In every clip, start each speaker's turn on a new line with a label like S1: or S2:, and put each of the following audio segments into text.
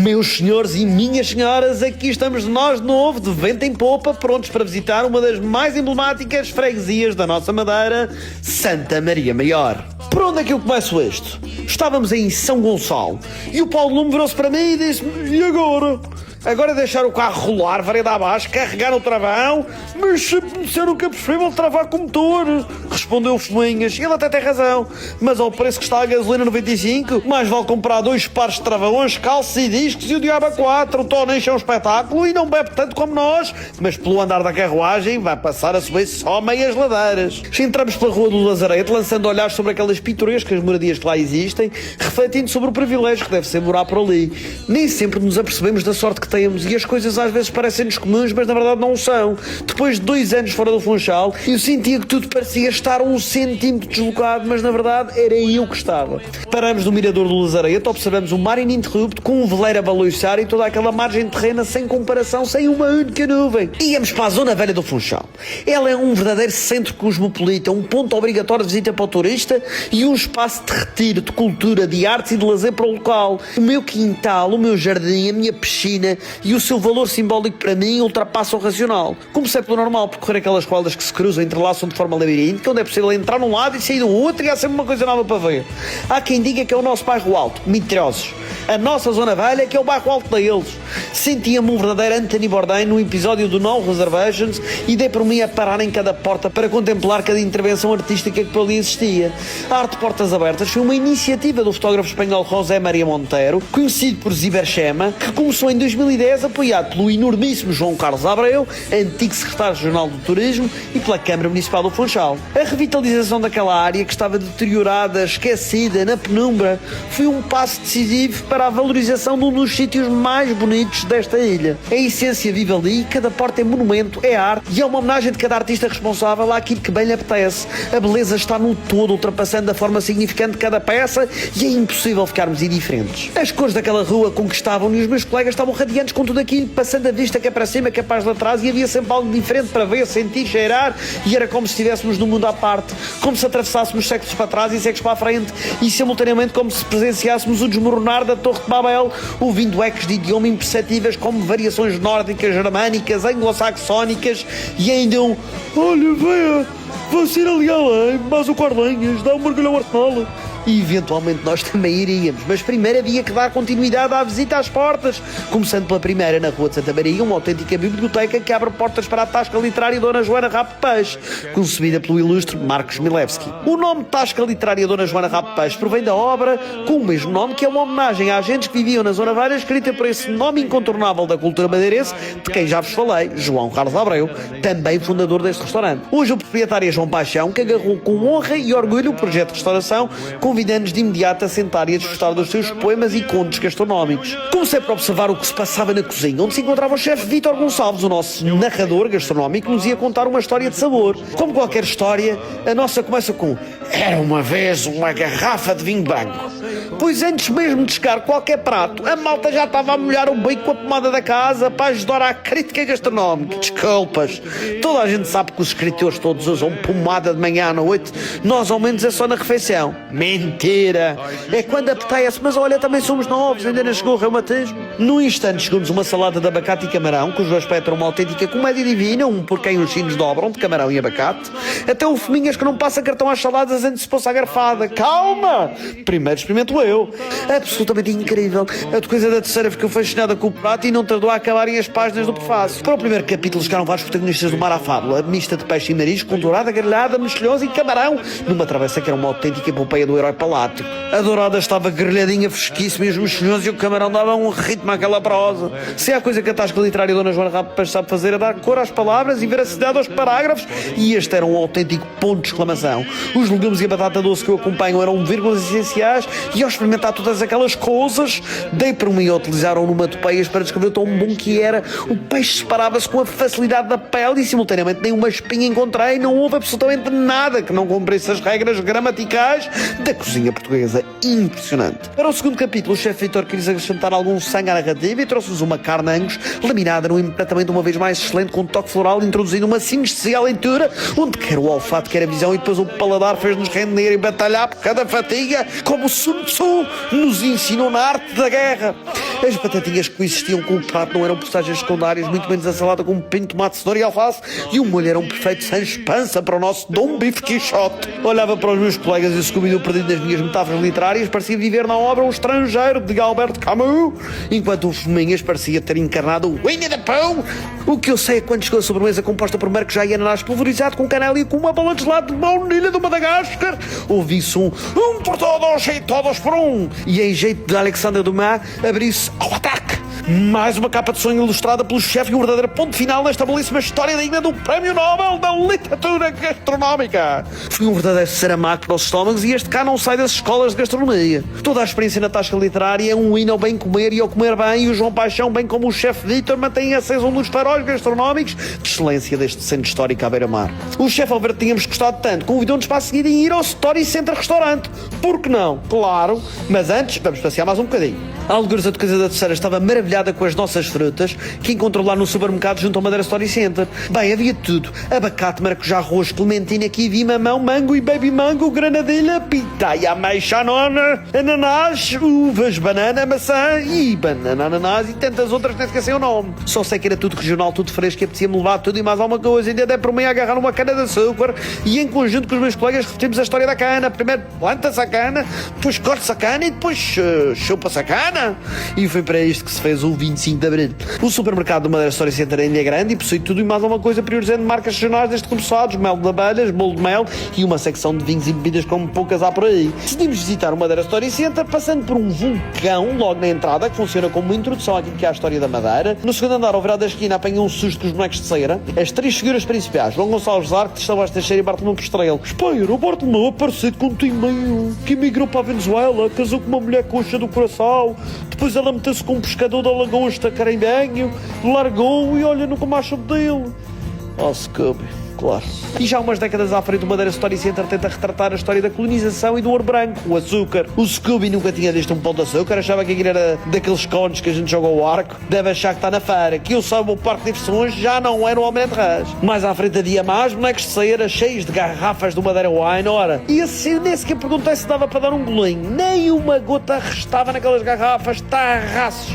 S1: Meus senhores e minhas senhoras, aqui estamos nós de novo, de vento em popa, prontos para visitar uma das mais emblemáticas freguesias da nossa Madeira, Santa Maria Maior. Por onde é que eu começo isto? Estávamos em São Gonçalo e o Paulo Lume virou-se para mim e disse-me: e agora? Agora deixar o carro rolar, vareda abaixo, carregar o travão, mas sempre me disseram que é preferível travar com o motor. Respondeu o Fuminhas, ele até tem razão, mas ao preço que está a gasolina 95, mais vale comprar 2 pares de travões, calças e discos e o diabo a 4. O Toninho é um espetáculo e não bebe tanto como nós, mas pelo andar da carruagem vai passar a subir só meias ladeiras. Entramos pela Rua do Lazarete, lançando olhares sobre aquelas pitorescas moradias que lá existem, refletindo sobre o privilégio que deve ser morar por ali. Nem sempre nos apercebemos da sorte que temos e as coisas às vezes parecem-nos comuns, mas na verdade não são. Depois de 2 anos fora do Funchal, eu sentia que tudo parecia estar 1 centímetro deslocado, mas na verdade era eu que estava. Paramos no mirador do Lazarete, observamos o mar ininterrupto, com um veleiro a balançar e toda aquela margem terrena sem comparação, sem uma única nuvem. Íamos para a zona velha do Funchal. Ela é um verdadeiro centro cosmopolita, um ponto obrigatório de visita para o turista e um espaço de retiro, de cultura, de artes e de lazer para o local. O meu quintal, o meu jardim, a minha piscina e o seu valor simbólico para mim ultrapassa o racional. Comecei pelo normal, percorrer aquelas quadras que se cruzam e entrelaçam de forma labiríntica, onde é possível entrar num lado e sair do outro e há sempre uma coisa nova para ver. Há quem diga que é o nosso bairro alto, mentirosos. A nossa zona velha que é o bairro alto deles. Sentia-me um verdadeiro Anthony Bourdain no episódio do No Reservations e dei por mim a parar em cada porta para contemplar cada intervenção artística que por ali existia. A Arte Portas Abertas foi uma iniciativa do fotógrafo espanhol José Maria Monteiro, conhecido por Ziberchema, que começou em 2010, apoiado pelo enormíssimo João Carlos Abreu, antigo secretário regional do Turismo, e pela Câmara Municipal do Funchal. A revitalização daquela área, que estava deteriorada, esquecida, na penumbra, foi um passo decisivo para a valorização de um dos sítios mais bonitos desta ilha. A essência vive ali, cada porta é monumento, é arte e é uma homenagem de cada artista responsável àquilo que bem lhe apetece. A beleza está no todo, ultrapassando a forma significante de cada peça e é impossível ficarmos indiferentes. As cores daquela rua conquistavam-me e os meus colegas estavam radiantes com tudo aquilo, passando a vista que é para cima, que é para as laterais, e havia sempre algo diferente para ver, sentir, cheirar, e era como se estivéssemos num mundo à parte, como se atravessássemos séculos para trás e séculos para a frente, e simultaneamente como se presenciássemos o desmoronar da Torre de Babel, ouvindo ecos de idioma imperceptíveis como variações nórdicas, germânicas, anglo-saxónicas, e ainda um: olha, veia, vai ir ali além, mas o Corlenhas, dá um mergulho ao Arsenal. E eventualmente nós também iríamos, mas primeiro havia que dar continuidade à visita às portas, começando pela primeira na Rua de Santa Maria, uma autêntica biblioteca que abre portas para a tasca literária Dona Joana Rapo Peixe, concebida pelo ilustre Marcos Milevski. O nome Tasca Literária Dona Joana Rapo Peixe provém da obra com o mesmo nome, que é uma homenagem a agentes que viviam na Zona Velha, escrita por esse nome incontornável da cultura madeirense, de quem já vos falei, João Carlos Abreu, também fundador deste restaurante. Hoje o proprietário é João Paixão, que agarrou com honra e orgulho o projeto de restauração, convidando-nos de imediato a sentar e a desfrutar dos seus poemas e contos gastronómicos. Comecei por observar o que se passava na cozinha, onde se encontrava o chefe Vítor Gonçalves, o nosso narrador gastronómico, que nos ia contar uma história de sabor. Como qualquer história, a nossa começa com: era uma vez uma garrafa de vinho branco. Pois antes mesmo de chegar qualquer prato, a malta já estava a molhar o bico com a pomada da casa para ajudar à crítica gastronómica. Desculpas, toda a gente sabe que os escritores todos usam pomada de manhã à noite, nós ao menos é só na refeição. Mentira! É quando apetece, mas olha, também somos novos, ainda não chegou o reumatismo. Num instante chegou-nos uma salada de abacate e camarão, cujo aspecto era uma autêntica comédia divina, um por quem os chinos dobram, de camarão e abacate. Até o Fuminhas que não passa cartão às saladas antes de se possa a garfada. Calma! Primeiro experimento eu. Absolutamente incrível. A coisa da terceira ficou fascinada com o prato e não tardou a acabarem as páginas do prefácio. Para o primeiro capítulo chegaram vários protagonistas do mar à fábula, mista de peixe e marisco, com dourada, grelhada, mexilhosa e camarão, numa travessa que era uma autêntica epopeia do herói palático. A dourada estava grelhadinha, fresquíssima, e os mexilhões e o camarão davam um ritmo àquela prosa. Se há coisa que a tasca literária Dona Joana Rapo Peixe sabe fazer, é dar cor às palavras e veracidade aos parágrafos, e este era um autêntico ponto de exclamação. Os legumes e a batata doce que o acompanham eram vírgulas essenciais, e ao experimentar todas aquelas coisas, dei por mim a utilizar onomatopeias para descrever o tão bom que era. O peixe separava-se com a facilidade da pele e simultaneamente nenhuma espinha encontrei. Não houve absolutamente nada que não cumprisse as regras gramaticais da cozinha portuguesa. Impressionante. Para o segundo capítulo, o chefe Vítor quis acrescentar algum sangue à narrativa e trouxe-nos uma carne Angus, laminada num empratamento uma vez mais excelente, com um toque floral, introduzindo uma sinestesia à leitura, onde quer o olfato, quer a visão, e depois o paladar fez-nos render e batalhar por cada fatiga, como o sumo Tzu nos ensinou na arte da guerra. As batatinhas que coexistiam com o prato não eram personagens secundárias, muito menos a salada com pinto, tomate, cenoura e alface. E o molho era um perfeito Sancho Pança para o nosso Dom Bife Quixote. Olhava para os meus colegas e o Scooby-Doo perdido nas minhas metáforas literárias parecia viver na obra O Estrangeiro, de Albert Camus, enquanto o Fominhas parecia ter encarnado o Winnie the Pooh. O que eu sei é que quando chegou a sobremesa composta por maracujá e ananás pulverizado com canela e com uma bola de gelado de baunilha do Madagascar, ouvi-se um por todos e todos por um, e em jeito de Alexandre Dumas abri-se ao ataque. Mais uma capa de sonho ilustrada pelo chefe e um verdadeiro ponto final nesta belíssima história digna do Prémio Nobel da Literatura Gastronómica. Foi um verdadeiro saramago para os estômagos e este cá não sai das escolas de gastronomia. Toda a experiência na tasca literária é um hino ao bem comer e ao comer bem, e o João Paixão, bem como o chefe Vítor, mantém aceso um dos faróis gastronómicos de excelência deste centro histórico à beira-mar. O chefe Alberto tínhamos gostado tanto, convidou-nos para a seguida em ir ao Story Center Restaurante. Por que não? Claro. Mas antes, vamos passear mais um bocadinho. A algures da Casa da Terceira estava maravilhada com as nossas frutas que encontrou lá no supermercado junto ao Madeira Story Center. Bem, havia tudo: abacate, maracujá, arroz, clementina, kiwi, mamão, mango e baby mango, granadilha, pitaia, ameixa, nona, ananás, uvas, banana, maçã e banana, ananás e tantas outras, nem esqueci o nome. Só sei que era tudo regional, tudo fresco, e apetecia-me levar tudo e mais alguma coisa. Ainda dei por mim a agarrar uma cana de açúcar e em conjunto com os meus colegas repetimos a história da cana. Primeiro planta-se a cana, depois corta-se a cana e depois chupa-se a cana. E foi para isto que se fez o 25 de Abril. O supermercado do Madeira Story Center ainda é grande e possui tudo e mais alguma coisa, priorizando marcas regionais desde começados, mel de abelhas, bolo de mel e uma secção de vinhos e bebidas como poucas há por aí. Decidimos visitar o Madeira Story Center passando por um vulcão logo na entrada, que funciona como uma introdução àquilo que é a história da Madeira. No segundo andar, ao virar da esquina, apanhou um susto com os bonecos de cera. As três figuras principais, João Gonçalves Arco, Sebastião Teixeira e Bartolomeu Postrelo. Espera, o Bartolomeu é parecido com um tio meu que emigrou para a Venezuela, casou com uma mulher coxa do coração, depois ela meteu-se com um pescador da lagosta Carimbenho, largou e olha, nunca mais soube dele. Oh, Scooby, claro. E já há umas décadas à frente, o Madeira Story Center tenta retratar a história da colonização e do ouro branco, o açúcar. O Scooby nunca tinha visto um pão de açúcar, achava que aquilo era daqueles cones que a gente joga ao arco. Deve achar que está na feira, que eu saiba, o parque de diversões já não era o Almirante Rãs. Mais à frente havia mais bonecos de cera cheios de garrafas do Madeira Wine, ora. E assim nem sequer perguntei se dava para dar um golinho. Nem uma gota restava naquelas garrafas, tarraços.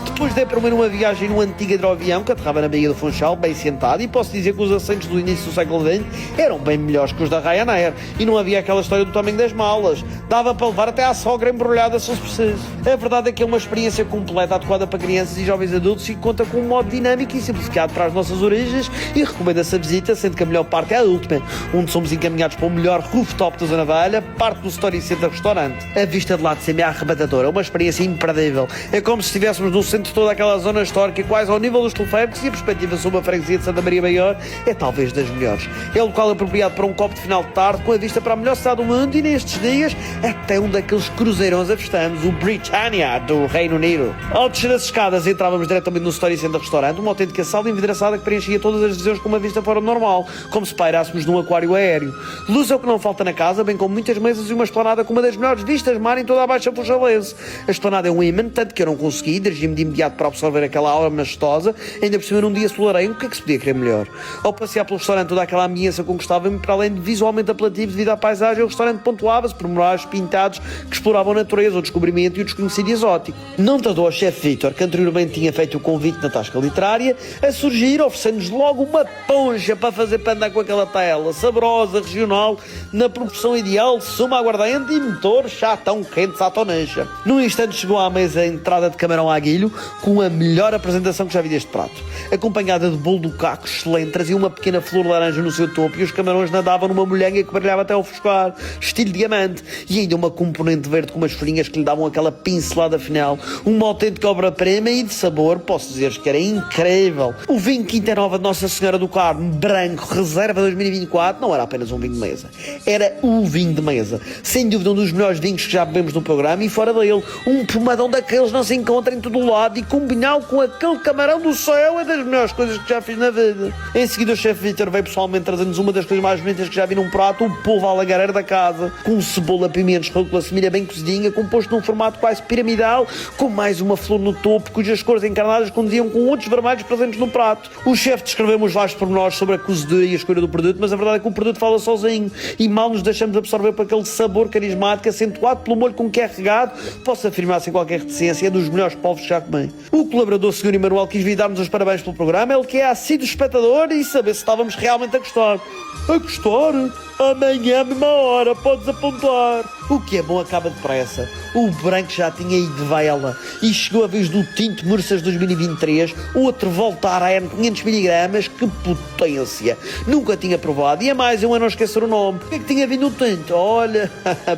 S1: Depois dei para uma viagem num antigo hidroavião que aterrava na Baía do Funchal, bem sentado, e posso dizer que os assentos do início do século XX eram bem melhores que os da Ryanair, e não havia aquela história do tamanho das malas. Dava para levar até à sogra embrulhada se fosse preciso. A verdade é que é uma experiência completa, adequada para crianças e jovens adultos, e conta com um modo dinâmico e simplificado para as nossas origens, e recomenda-se a visita, sendo que a melhor parte é a última, onde somos encaminhados para o melhor rooftop da Zona Velha, parte do Story Center Restaurante. A vista de lá de cima é arrebatadora, é uma experiência imperdível. É como se estivéssemos no centro de toda aquela zona histórica, quase ao nível dos teleféricos, e a perspectiva sobre a freguesia de Santa Maria Maior é talvez das melhores. É o local apropriado para um copo de final de tarde, com a vista para a melhor cidade do mundo, e nestes dias até um daqueles cruzeirões avistamos, o Britannia do Reino Unido. Ao descer as escadas entrávamos diretamente no Story Center Restaurante, uma autêntica sala envidraçada que preenchia todas as visões com uma vista fora do normal, como se pairássemos num aquário aéreo. Luz é o que não falta na casa, bem como muitas mesas e uma esplanada com uma das melhores vistas de mar em toda a Baixa Funchalense. A esplanada é um imã, tanto que eu não consegui, dirigi-me de imediato para absorver aquela aura majestosa, ainda por cima num dia solarengo, o que é que se podia querer melhor? Ao passear pelo restaurante, toda aquela ambiência conquistava-me, para além de visualmente apelativo devido à paisagem, o restaurante pontuava-se por murais pintados que exploravam a natureza, o descobrimento e o desconhecido exótico. Não tardou ao chefe Vítor, que anteriormente tinha feito o convite na tasca literária, a surgir, oferecendo-nos logo uma poncha para fazer para andar com aquela tela, saborosa, regional, na proporção ideal, suma aguardente e motor chá tão quente à tonecha. Num instante chegou à mesa a entrada de camarão à aguilho, com a melhor apresentação que já vi deste prato. Acompanhada de bolo do caco excelente, trazia uma pequena flor laranja no seu topo e os camarões nadavam numa molhanha que brilhava até ao ofuscar, estilo diamante, e ainda uma componente verde com umas folhinhas que lhe davam aquela pincelada final, uma autêntica obra-prima e de sabor, posso dizer que era incrível. O vinho Quinta Nova de Nossa Senhora do Carmo, branco, reserva 2024, não era apenas um vinho de mesa, era o vinho de mesa, sem dúvida um dos melhores vinhos que já bebemos no programa, e fora dele, um pomadão daqueles não se encontra em todo o lado, e combinado com aquele camarão do céu é das melhores coisas que já fiz na vida. Em seguida o chefe Vítor veio pessoalmente trazendo-nos uma das coisas mais bonitas que já vi num prato, o polvo à lagareira da casa, com cebola, pimentos, rúcula, semilha bem cozidinha, composto num formato quase piramidal, com mais uma flor no topo, cujas cores encarnadas condiziam com outros vermelhos presentes no prato. O chefe descreveu os vastos pormenores sobre a cozedura e a escolha do produto, mas a verdade é que o produto fala sozinho e mal nos deixamos absorver por aquele sabor carismático acentuado pelo molho com que é regado. Posso afirmar sem qualquer reticência, é dos melhores povos que já comi. O colaborador Sr. Emanuel quis vir dar-nos os parabéns pelo programa, ele que é assíduo espectador, e saber se estávamos realmente a gostar. A gostar? Amanhã, mesma hora, podes apontar. O que é bom acaba depressa. O branco já tinha ido de vela e chegou a vez do tinto Mursas 2023, outro Voltar a 500mg, que potência. Nunca tinha provado e é mais um a não esquecer o nome. Porquê é que tinha vindo o tinto? Olha,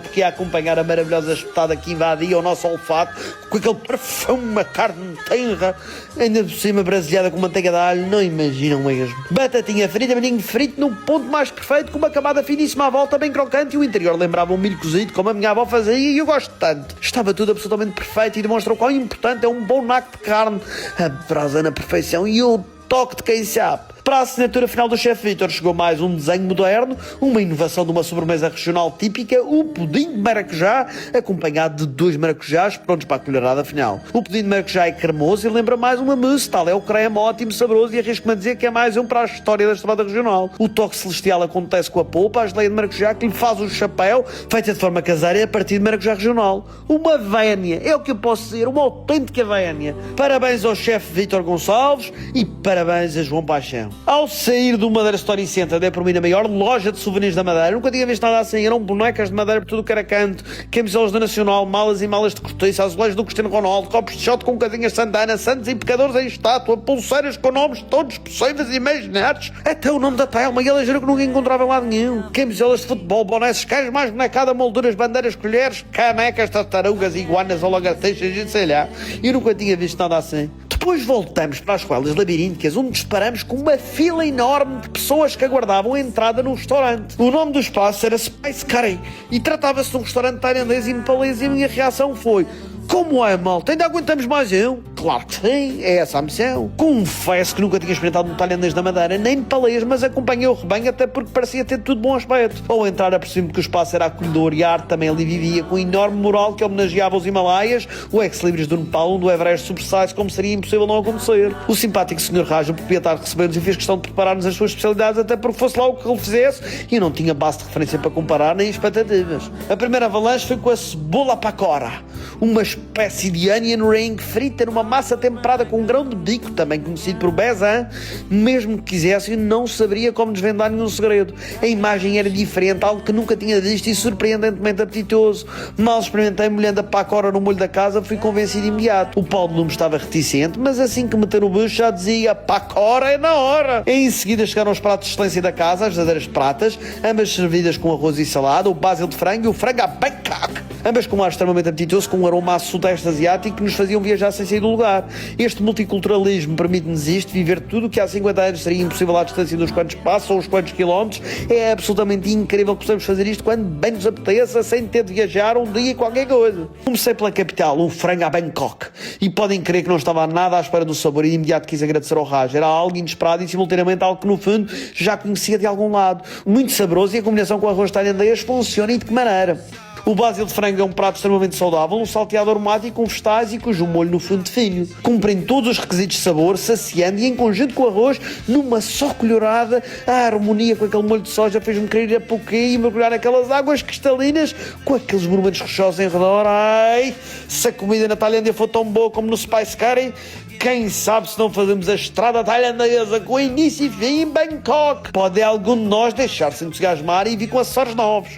S1: porque ia acompanhar a maravilhosa espetada que invadia o nosso olfato com aquele perfume, uma carne tenra, ainda por cima brasileada com manteiga de alho, não imaginam mesmo. Batatinha frita, maninho frito num ponto mais perfeito, com uma camada finíssima à volta, bem crocante, e o interior lembrava um milho cozido, como a minha avó fazia, e eu gosto tanto. Estava tudo absolutamente perfeito e demonstrou quão importante é um bom naco de carne, a brasa na perfeição e o toque de quem sabe. Para a assinatura final do chefe Vítor chegou mais um desenho moderno, uma inovação de uma sobremesa regional típica, o pudim de maracujá, acompanhado de 2 maracujás prontos para a colherada final. O pudim de maracujá é cremoso e lembra mais uma mousse, tal é o creme ótimo, saboroso, e arrisco-me a dizer que é mais um para a história da estrada regional. O toque celestial acontece com a polpa, a geleia de maracujá que lhe faz o chapéu, feita de forma caseira e a partir de maracujá regional. Uma vénia, é o que eu posso dizer, uma autêntica vénia. Parabéns ao chefe Vítor Gonçalves e parabéns a João Paixão. Ao sair do Madeira Story Center, dei por mim na maior loja de souvenirs da Madeira. Nunca tinha visto nada assim. Eram bonecas de madeira por tudo que era canto, camisolas da Nacional, malas e malas de cortiça, azulejos do Cristiano Ronaldo, copos de shot com casinhas Santana, santos e pecadores em estátua, pulseiras com nomes todos possíveis e imaginados, até o nome da Telma, e ela jurou que nunca encontrava em lado nenhum. Camisolas de futebol, bonés, cães mais bonecada, molduras, bandeiras, colheres, canecas, tartarugas, iguanas ou lagartixas e sei lá. Eu nunca tinha visto nada assim. Depois voltamos para as escolas labirínticas, onde nos paramos com uma fila enorme de pessoas que aguardavam a entrada no restaurante. O nome do espaço era Spice Curry e tratava-se de um restaurante tailandês e nepalês, e a minha reação foi: como é, malta? Ainda aguentamos mais um? Claro que sim, é essa a missão. Confesso que nunca tinha experimentado um tailandês da Madeira, nem nepalês, mas acompanhei o rebanho até porque parecia ter tudo bom aspecto. Ao entrar apercebi-me que o espaço era acolhedor e a arte também ali vivia, com um enorme mural que homenageava os Himalaias, o ex-libris do Nepal, onde o Everest sobressai-se como seria impossível não acontecer. O simpático Sr. Raj, o proprietário, recebeu-nos e fez questão de preparar-nos as suas especialidades, até porque fosse lá o que ele fizesse, e eu não tinha base de referência para comparar nem expectativas. A primeira avalanche foi com a cebola pakora, uma espécie de onion ring frita numa massa temperada com um grão de bico, também conhecido por bezan. Mesmo que quisesse, eu não saberia como desvendar nenhum segredo. A imagem era diferente, algo que nunca tinha visto e surpreendentemente apetitoso. Mal experimentei molhando a pakora no molho da casa, fui convencido imediato. O Paulo Lume estava reticente, mas assim que meteu no bucho já dizia: pakora é na hora. Em seguida chegaram os pratos de excelência da casa, as verdadeiras pratas, ambas servidas com arroz e salada, o basil de frango e o frango à Bangkok, ambas com um ar extremamente apetitoso, com um aroma a sudeste asiático que nos faziam viajar sem sair do lugar. Este multiculturalismo permite-nos isto, viver tudo o que há 50 anos seria impossível à distância de uns quantos passos ou uns quantos quilómetros. É absolutamente incrível que possamos fazer isto quando bem nos apeteça, sem ter de viajar um dia qualquer coisa. Comecei pela capital, o frango à Bangkok, e podem crer que não estava nada à espera do sabor e de imediato quis agradecer ao Raj. Era algo inesperado e simultaneamente algo que no fundo já conhecia de algum lado. Muito saboroso, e a combinação com arroz tailandês funciona, e de que maneira? O basil de frango é um prato extremamente saudável, um salteado aromático com vegetais e cujo molho no fundo define. Cumprem todos os requisitos de sabor, saciando, e em conjunto com o arroz, numa só colherada, a harmonia com aquele molho de soja fez-me querer ir a pouquinho e mergulhar naquelas águas cristalinas com aqueles monumentos rochosos em redor. Ai, se a comida na Tailândia for tão boa como no Spice Curry, quem sabe se não fazemos a estrada tailandesa com início e fim em Bangkok. Pode algum de nós deixar-se entusiasmar e vir com acessórios novos.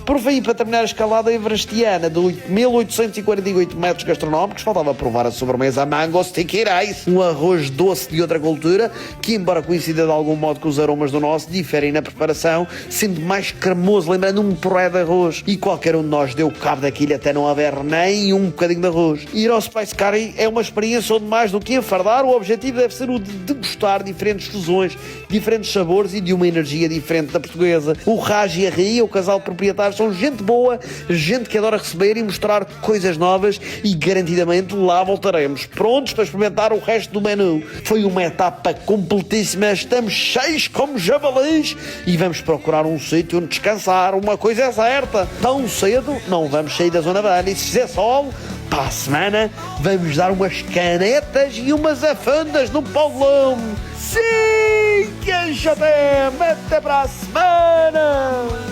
S1: Por fim, para terminar a escalada everestiana de 8.848 metros gastronómicos, faltava provar a sobremesa Mango Sticky Rice, um arroz doce de outra cultura, que, embora coincida de algum modo com os aromas do nosso, diferem na preparação, sendo mais cremoso, lembrando um puré de arroz. E qualquer um de nós deu cabo daquilo até não haver nem um bocadinho de arroz. Ir ao Spice Curry é uma experiência onde mais do que enfardar, o objetivo deve ser o de degustar diferentes fusões, diferentes sabores e de uma energia diferente da portuguesa. O Raj e a Ria, o casal proprietário, são gente boa, gente que adora receber e mostrar coisas novas e garantidamente lá voltaremos, prontos para experimentar o resto do menu. Foi uma etapa completíssima, estamos cheios como javalis e vamos procurar um sítio onde descansar. Uma coisa é certa, tão cedo não vamos sair da zona velha e se fizer sol, para a semana vamos dar umas canetas e umas afandas no Paulão. Sim, que até para a semana!